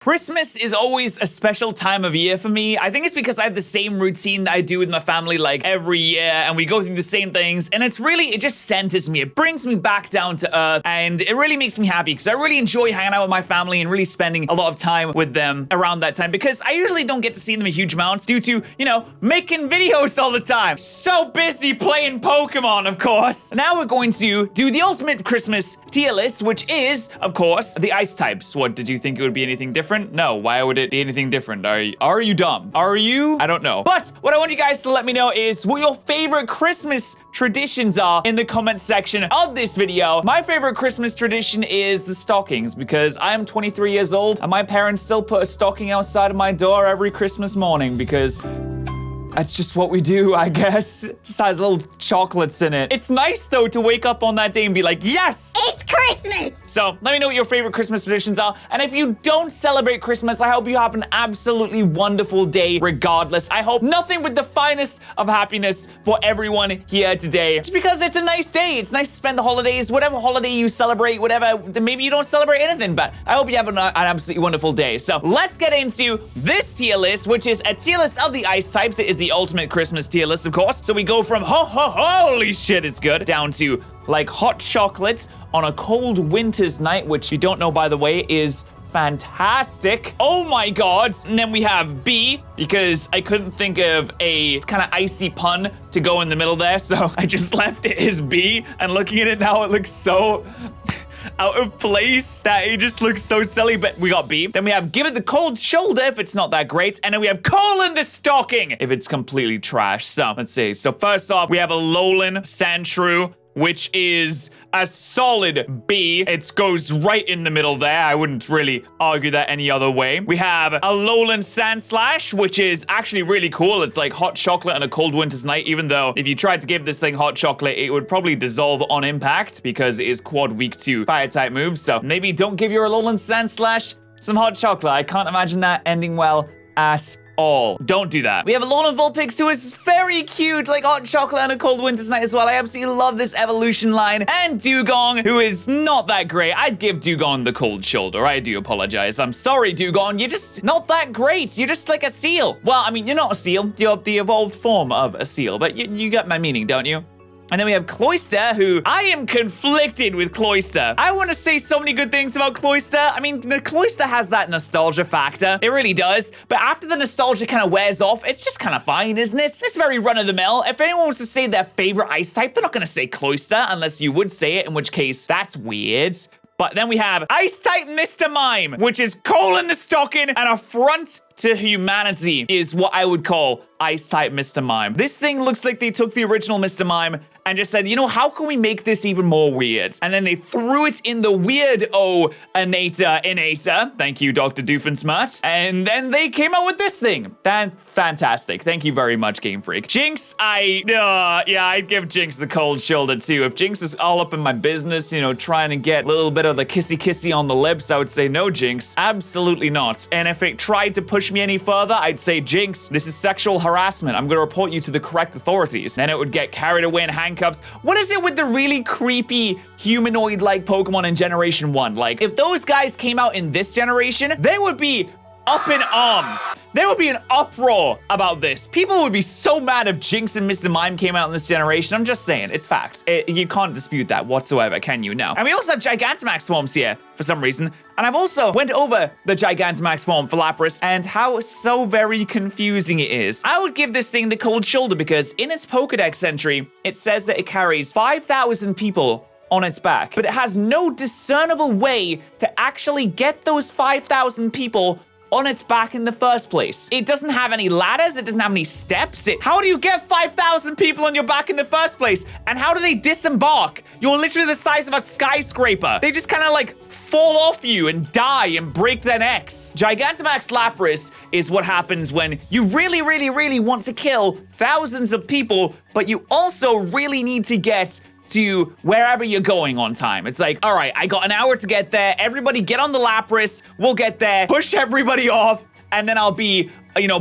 Christmas is always a special time of year for me. I think it's because I have the same routine that I do with my family like every year, and we go through the same things, and it just centers me. It brings me back down to earth, and it really makes me happy because I really enjoy hanging out with my family and really spending a lot of time with them around that time, because I usually don't get to see them in huge amounts due to, making videos all the time. So busy playing Pokemon, of course. Now we're going to do the ultimate Christmas tier list, which is, of course, the ice types. What, did you think it would be anything different? No, why would it be anything different? Are you dumb? Are you? I don't know. But what I want you guys to let me know is what your favorite Christmas traditions are in the comment section of this video. My favorite Christmas tradition is the stockings, because I am 23 years old and my parents still put a stocking outside of my door every Christmas morning because that's just what we do, I guess. It just has little chocolates in it. It's nice, though, to wake up on that day and be like, yes! It's Christmas! So, let me know what your favorite Christmas traditions are. And if you don't celebrate Christmas, I hope you have an absolutely wonderful day regardless. I hope nothing but the finest of happiness for everyone here today. Just because it's a nice day. It's nice to spend the holidays, whatever holiday you celebrate, whatever. Maybe you don't celebrate anything, but I hope you have an absolutely wonderful day. So, let's get into this tier list, which is a tier list of the ice types. It is the ultimate Christmas tier list, of course. So we go from holy shit, it's good, down to like hot chocolate on a cold winter's night, which you don't know, by the way, is fantastic. Oh my god. And then we have B, because I couldn't think of a kind of icy pun to go in the middle there, so I just left it as B, and looking at it now, it looks so out of place that it just looks so silly. But we got B. Then we have give it the cold shoulder if it's not that great, and then we have coal in the stocking if it's completely trash. So let's see. So first off, we have a Alolan Sandshrew, which is a solid B. It goes right in the middle there. I wouldn't really argue that any other way. We have a Alolan Sandslash, which is actually really cool. It's like hot chocolate on a cold winter's night, even though if you tried to give this thing hot chocolate, it would probably dissolve on impact because it is quad weak to fire type moves. So maybe don't give your Alolan Sandslash some hot chocolate. I can't imagine that ending well at all. Don't do that. We have a Alolan Vulpix, who is very cute, like hot chocolate on a cold winter's night as well. I absolutely love this evolution line. And Dugong, who is not that great. I'd give Dugong the cold shoulder. I do apologize. I'm sorry, Dugong. You're just not that great. You're just like a seal. Well, I mean, you're not a seal. You're the evolved form of a seal, but you get my meaning, don't you? And then we have Cloyster, who I am conflicted with Cloyster. I want to say so many good things about Cloyster. I mean, the Cloyster has that nostalgia factor. It really does. But after the nostalgia kind of wears off, it's just kind of fine, isn't it? It's very run-of-the-mill. If anyone wants to say their favorite ice type, they're not going to say Cloyster unless you would say it, in which case that's weird. But then we have Ice-type Mr. Mime, which is coal in the stocking and affront to humanity is what I would call Ice-type Mr. Mime. This thing looks like they took the original Mr. Mime and just said, how can we make this even more weird? And then they threw it in the Weird-O-Inator. Thank you, Dr. Doofenshmirtz. And then they came out with this thing. Fantastic. Thank you very much, Game Freak. Jinx, I'd give Jinx the cold shoulder too. If Jinx is all up in my business, trying to get a little bit of the kissy-kissy on the lips, I would say no, Jinx. Absolutely not. And if it tried to push me any further, I'd say, Jinx, this is sexual harassment. I'm gonna report you to the correct authorities. Then it would get carried away in handcuffs. What is it with the really creepy humanoid-like Pokemon in Generation 1? Like, if those guys came out in this generation, they would be up in arms. There would be an uproar about this. People would be so mad if Jinx and Mr. Mime came out in this generation. I'm just saying, it's fact. You can't dispute that whatsoever, can you? No. And we also have Gigantamax forms here for some reason. And I've also went over the Gigantamax form for Lapras and how so very confusing it is. I would give this thing the cold shoulder because in its Pokedex entry, it says that it carries 5,000 people on its back, but it has no discernible way to actually get those 5,000 people on its back in the first place. It doesn't have any ladders. It doesn't have any steps. How do you get 5,000 people on your back in the first place? And how do they disembark? You're literally the size of a skyscraper. They just kind of like fall off you and die and break their necks. Gigantamax Lapras is what happens when you really, really, really want to kill thousands of people, but you also really need to get to wherever you're going on time. It's like, all right, I got an hour to get there. Everybody get on the Lapras. We'll get there, push everybody off, and then I'll be,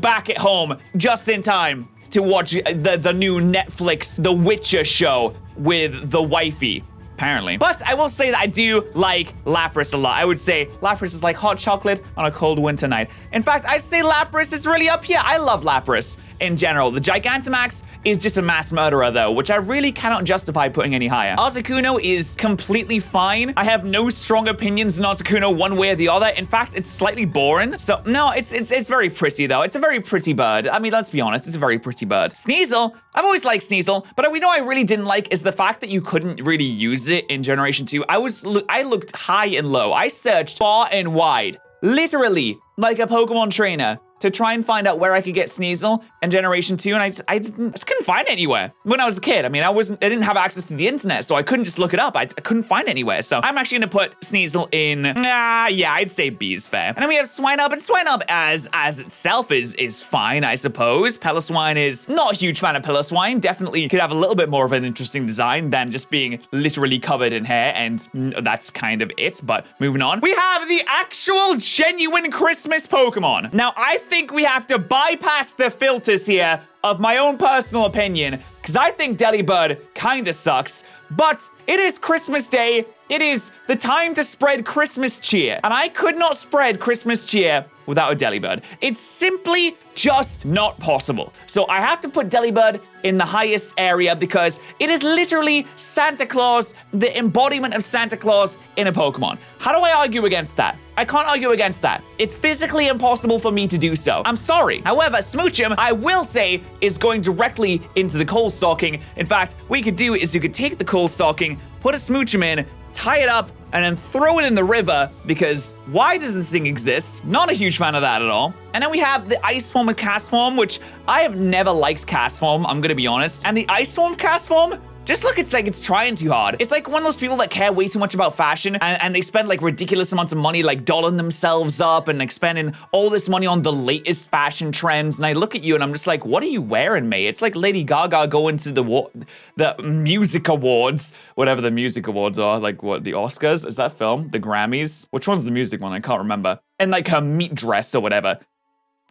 back at home just in time to watch the new Netflix The Witcher show with the wifey. apparently. But I will say that I do like Lapras a lot. I would say Lapras is like hot chocolate on a cold winter night. In fact, I'd say Lapras is really up here. I love Lapras in general. The Gigantamax is just a mass murderer though, which I really cannot justify putting any higher. Articuno is completely fine. I have no strong opinions on Articuno one way or the other. In fact, it's slightly boring. So no, it's very pretty though. It's a very pretty bird. I mean, let's be honest, it's a very pretty bird. Sneasel, I've always liked Sneasel, but we know I really didn't like is the fact that you couldn't really use it in Generation 2. I looked high and low. I searched far and wide, literally like a Pokemon trainer, to try and find out where I could get Sneasel in Generation 2, and I just couldn't find it anywhere. When I was a kid, I mean, I didn't have access to the internet, so I couldn't just look it up. I couldn't find it anywhere, so I'm actually gonna put Sneasel in, yeah, I'd say B is fair. And then we have Swinub, and Swinub as itself is fine, I suppose. Piloswine is not a huge fan of Piloswine. Definitely could have a little bit more of an interesting design than just being literally covered in hair, and that's kind of it, but moving on. We have the actual genuine Christmas Pokemon. Now, I think we have to bypass the filters here of my own personal opinion, because I think Delibird kinda sucks, but it is Christmas Day. It is the time to spread Christmas cheer, and I could not spread Christmas cheer without a Delibird. It's simply just not possible. So I have to put Delibird in the highest area because it is literally Santa Claus, the embodiment of Santa Claus in a Pokemon. How do I argue against that? I can't argue against that. It's physically impossible for me to do so. I'm sorry. However, Smoochum, I will say, is going directly into the coal stocking. In fact, what you could do is you could take the coal stocking, put a Smoochum in, tie it up, and then throw it in the river, because why does this thing exist? Not a huge fan of that at all. And then we have the Ice Form of Castform, which I have never liked Castform, I'm gonna be honest. And the Ice Form of Castform, just look, it's like it's trying too hard. It's like one of those people that care way too much about fashion and they spend like ridiculous amounts of money like dolling themselves up and like spending all this money on the latest fashion trends. And I look at you and I'm just like, what are you wearing, mate? It's like Lady Gaga going to the music awards, whatever the music awards are, like what, the Oscars? Is that film? The Grammys? Which one's the music one? I can't remember. And like her meat dress or whatever.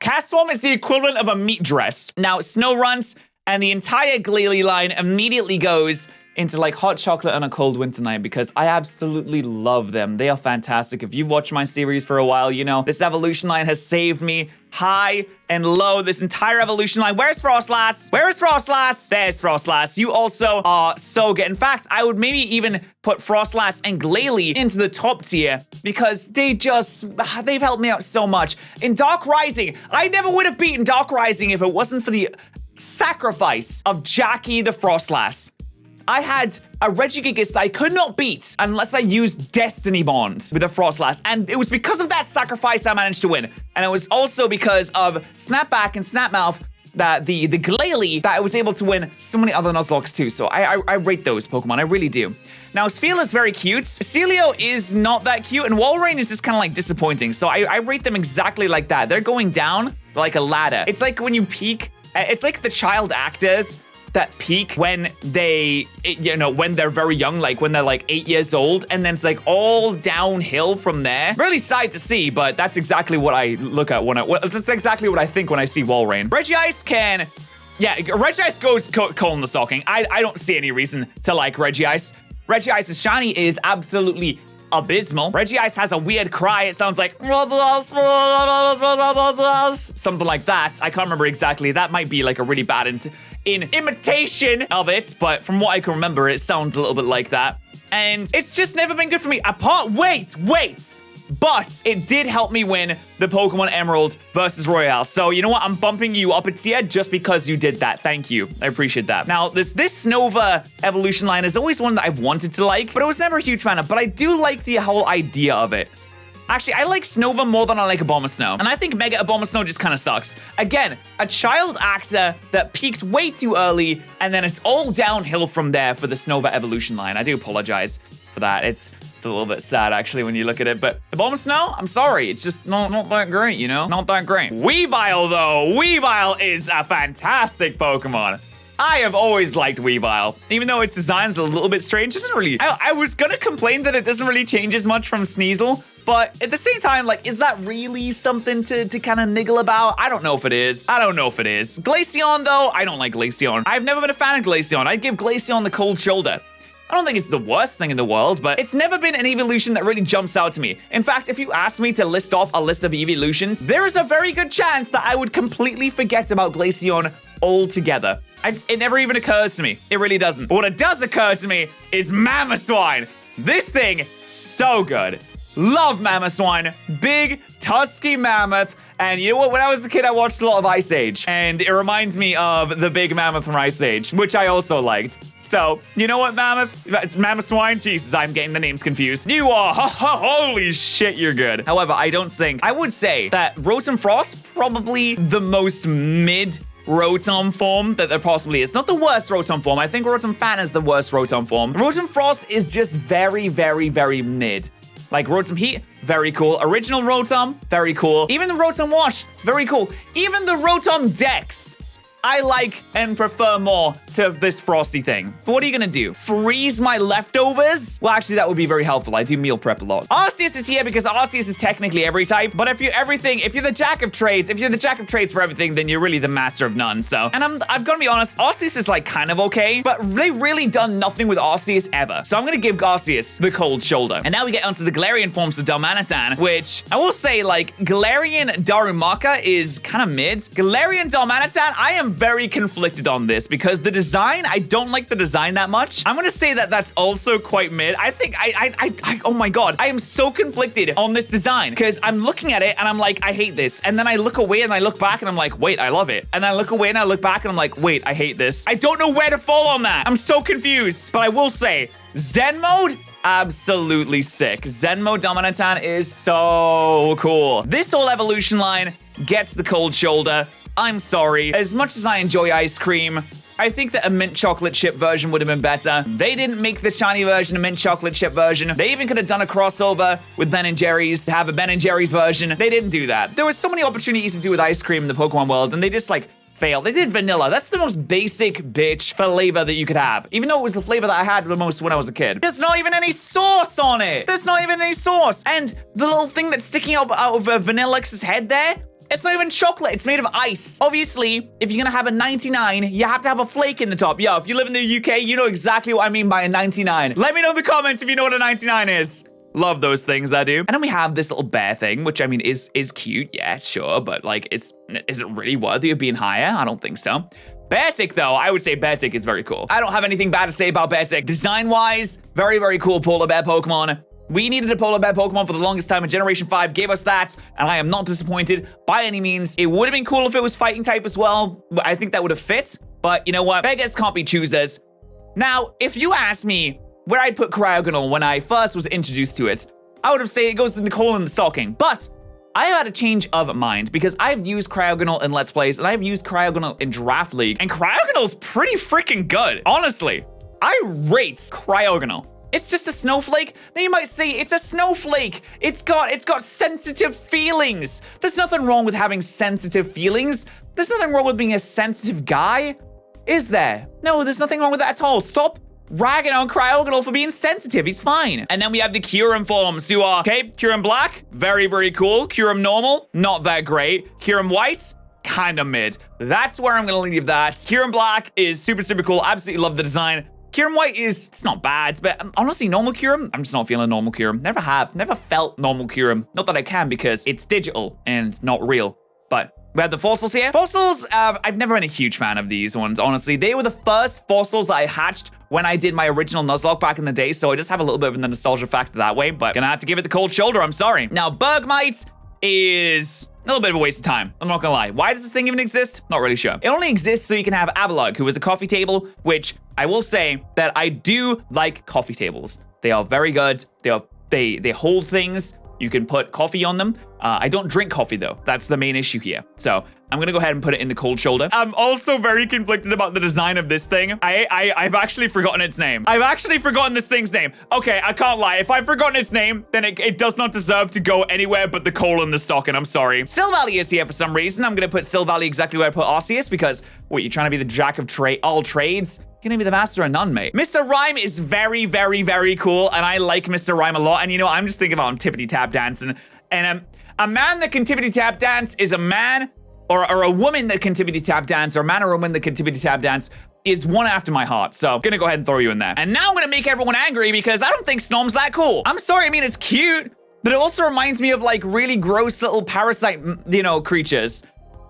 Castform is the equivalent of a meat dress. Now, Snow Runs and the entire Glalie line immediately goes into like hot chocolate on a cold winter night because I absolutely love them. They are fantastic. If you've watched my series for a while, you know, this evolution line has saved me high and low. This entire evolution line. Where's Frostlass? Where is Frostlass? There's Frostlass. You also are so good. In fact, I would maybe even put Frostlass and Glalie into the top tier because they've helped me out so much. In Dark Rising, I never would have beaten Dark Rising if it wasn't for the sacrifice of Jackie the Frostlass. I had a Regigigas that I could not beat unless I used Destiny Bond with a Frostlass, and it was because of that sacrifice I managed to win. And it was also because of Snapback and Snapmouth that the Glalie that I was able to win so many other Nuzlocke too. So I rate those Pokemon, I really do. Now, Spheal is very cute. Celio is not that cute, and Walrein is just kind of like disappointing. So I rate them exactly like that. They're going down like a ladder. It's like when you peak. It's like the child actors that peak when they, you know, when they're very young, like when they're like 8 years old, and then it's like all downhill from there. Really sad to see, but that's exactly what I look at when that's exactly what I think when I see Walrein. Regice can, yeah, Regice goes coal in the stocking. I don't see any reason to like Regice. Regice's shiny is absolutely abysmal. Regice has a weird cry. It sounds like something like that. I can't remember exactly. That might be like a really bad in imitation of it, but from what I can remember, it sounds a little bit like that. And it's just never been good for me. Wait. But it did help me win the Pokemon Emerald versus Royale. So you know what? I'm bumping you up a tier just because you did that. Thank you. I appreciate that. Now, this Snova evolution line is always one that I've wanted to like, but I was never a huge fan of. But I do like the whole idea of it. Actually, I like Snova more than I like Abomasnow. And I think Mega Abomasnow just kind of sucks. Again, a child actor that peaked way too early, and then it's all downhill from there for the Snova evolution line. I do apologize for that. It's a little bit sad, actually, when you look at it. But Abomasnow, I'm sorry. It's just not that great, you know? Not that great. Weavile, though. Weavile is a fantastic Pokemon. I have always liked Weavile. Even though its design's a little bit strange, it doesn't really... I was gonna complain that it doesn't really change as much from Sneasel, but at the same time, like, is that really something to kind of niggle about? I don't know if it is. Glaceon, though, I don't like Glaceon. I've never been a fan of Glaceon. I'd give Glaceon the cold shoulder. I don't think it's the worst thing in the world, but it's never been an evolution that really jumps out to me. In fact, if you asked me to list off a list of evolutions, there is a very good chance that I would completely forget about Glaceon altogether. It never even occurs to me. It really doesn't. But what it does occur to me is Mamoswine. This thing, so good. Love Mamoswine. Big, tusky mammoth. And you know what? When I was a kid, I watched a lot of Ice Age. And it reminds me of the big mammoth from Ice Age, which I also liked. So, you know what, Mammoth? It's Mamoswine? Jesus, I'm getting the names confused. You are, holy shit, you're good. However, I would say that Rotom Frost, probably the most mid Rotom form that there possibly is. Not the worst Rotom form. I think Rotom Fan is the worst Rotom form. Rotom Frost is just very, very, very mid. Like Rotom Heat, very cool. Original Rotom, very cool. Even the Rotom Wash, very cool. Even the Rotom Dex, I like and prefer more to this frosty thing. But what are you gonna do? Freeze my leftovers? Well, actually, that would be very helpful. I do meal prep a lot. Arceus is here because Arceus is technically every type. But if you're the jack of trades, for everything, then you're really the master of none. So, and I'm gonna be honest, Arceus is like kind of okay, but they really done nothing with Arceus ever. So I'm gonna give Arceus the cold shoulder. And now we get onto the Galarian forms of Darmanitan, which I will say, like, Galarian Darumaka is kind of mid. Galarian Darmanitan, I am very conflicted on this because the design, I don't like the design that much. I'm gonna say that that's also quite mid. I think oh my god, I am so conflicted on this design because I'm looking at it and I'm like, I hate this. And then I look away and I look back and I'm like, wait, I love it. And then I look away and I look back and I'm like, wait, I hate this. I don't know where to fall on that. I'm so confused. But I will say, Zen mode, absolutely sick. Zen mode Darmanitan is so cool. This whole evolution line gets the cold shoulder. I'm sorry. As much as I enjoy ice cream, I think that a mint chocolate chip version would have been better. They didn't make the shiny version a mint chocolate chip version. They even could have done a crossover with Ben & Jerry's to have a Ben & Jerry's version. They didn't do that. There were so many opportunities to do with ice cream in the Pokemon world, and they just, like, failed. They did vanilla. That's the most basic bitch flavor that you could have. Even though it was the flavor that I had the most when I was a kid. There's not even any sauce on it. There's not even any sauce. And the little thing that's sticking out of Vanillix's head there, it's not even chocolate. It's made of ice. Obviously, if you're gonna have a 99, you have to have a flake in the top. Yo, if you live in the UK, you know exactly what I mean by a 99. Let me know in the comments if you know what a 99 is. Love those things, I do. And then we have this little bear thing, which I mean is cute, yeah, sure, but like, is it really worthy of being higher? I don't think so. Beartic, though, I would say Beartic is very cool. I don't have anything bad to say about Beartic. Design-wise, very, very cool polar bear Pokemon. We needed a polar bear Pokemon for the longest time, and Generation 5 gave us that, and I am not disappointed by any means. It would have been cool if it was fighting type as well, but I think that would have fit. But you know what? Beggars can't be choosers. Now, if you ask me where I'd put Cryogonal when I first was introduced to it, I would have said it goes in the coal in the stocking. But I have had a change of mind because I've used Cryogonal in Let's Plays, and I've used Cryogonal in Draft League, and Cryogonal's pretty freaking good. Honestly, I rate Cryogonal. It's just a snowflake. Now you might say it's a snowflake. It's got sensitive feelings. There's nothing wrong with having sensitive feelings. There's nothing wrong with being a sensitive guy, is there? No, there's nothing wrong with that at all. Stop ragging on Cryogonal for being sensitive. He's fine. And then we have the Kyurem forms who are, okay, Kyurem Black, very, very cool. Kyurem Normal, not that great. Kyurem White, kind of mid. That's where I'm gonna leave that. Kyurem Black is super, super cool. Absolutely love the design. Kyurem White it's not bad, but honestly, normal Kyurem, I'm just not feeling normal Kyurem. Never felt normal Kyurem. Not that I can because it's digital and not real, but we have the fossils here. Fossils, I've never been a huge fan of these ones, honestly. They were the first fossils that I hatched when I did my original Nuzlocke back in the day, so I just have a little bit of the nostalgia factor that way, but gonna have to give it the cold shoulder, I'm sorry. Now, Bergmite is a little bit of a waste of time. I'm not gonna lie. Why does this thing even exist? Not really sure. It only exists so you can have Avalugg, who is a coffee table, which I will say that I do like coffee tables. They are very good. They hold things. You can put coffee on them. I don't drink coffee though. That's the main issue here. So I'm gonna go ahead and put it in the cold shoulder. I'm also very conflicted about the design of this thing. I've actually forgotten its name. I've actually forgotten this thing's name. Okay, I can't lie. If I've forgotten its name, then it does not deserve to go anywhere but the coal in the stocking. I'm sorry. Silvally is here for some reason. I'm gonna put Silvally exactly where I put Arceus because, what, you're trying to be the jack of all trades? You're gonna be the master of none, mate. Mr. Rhyme is very, very, very cool, and I like Mr. Rhyme a lot. And you know, I'm just thinking about him tippity tap dancing. And a man that can tippity tap dance is a man or a woman that can tippity tap dance, or a man or woman that can tippity tap dance is one after my heart. So I'm gonna go ahead and throw you in there. And now I'm gonna make everyone angry because I don't think Snom's that cool. I'm sorry, I mean, it's cute, but it also reminds me of like really gross little parasite, you know, creatures.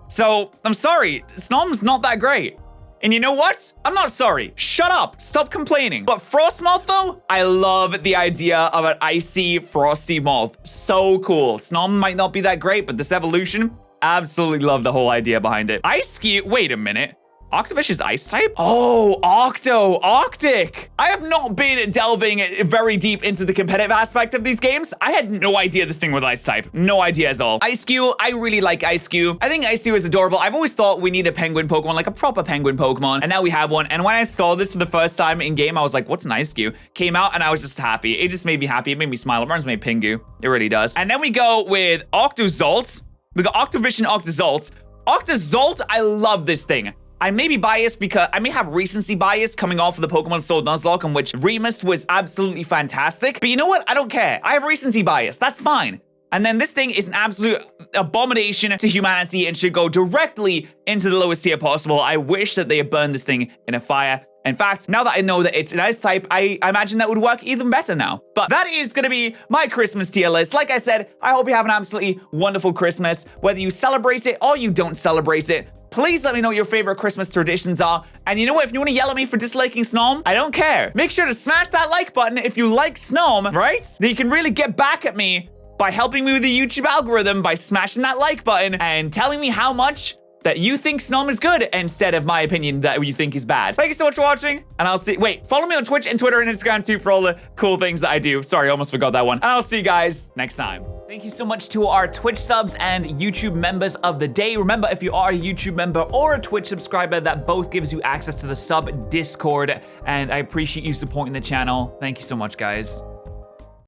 So I'm sorry, Snom's not that great. And you know what? I'm not sorry. Shut up. Stop complaining. But Frostmoth, though, I love the idea of an icy, frosty moth. So cool. Snom might not be that great, but this evolution, absolutely love the whole idea behind it. Ice-Ski, wait a minute. Octovish is ice type? Oh, Octic. I have not been delving very deep into the competitive aspect of these games. I had no idea this thing was ice type. No idea at all. Ice-Q, I really like Ice-Q. I think Ice-Q is adorable. I've always thought we need a penguin Pokemon, like a proper penguin Pokemon, and now we have one. And when I saw this for the first time in game, I was like, what's an Ice-Q? Came out and I was just happy. It just made me happy. It made me smile. It reminds me of Pingu. It really does. And then we go with Octozolt. We got Octovish and Octozolt. Octozolt, I love this thing. I may be biased because I may have recency bias coming off of the Pokemon Sword Nuzlocke, in which Remus was absolutely fantastic. But you know what? I don't care. I have recency bias. That's fine. And then this thing is an absolute abomination to humanity and should go directly into the lowest tier possible. I wish that they had burned this thing in a fire. In fact, now that I know that it's an ice type, I imagine that would work even better now. But that is going to be my Christmas tier list. Like I said, I hope you have an absolutely wonderful Christmas. Whether you celebrate it or you don't celebrate it, please let me know what your favorite Christmas traditions are. And you know what? If you want to yell at me for disliking Snom, I don't care. Make sure to smash that like button if you like Snom, right? Then you can really get back at me by helping me with the YouTube algorithm by smashing that like button and telling me how much that you think Snom is good instead of my opinion that you think is bad. Thank you so much for watching, and I'll see. Wait, follow me on Twitch and Twitter and Instagram too for all the cool things that I do. Sorry, I almost forgot that one. And I'll see you guys next time. Thank you so much to our Twitch subs and YouTube members of the day. Remember, if you are a YouTube member or a Twitch subscriber, that both gives you access to the sub Discord, and I appreciate you supporting the channel. Thank you so much, guys.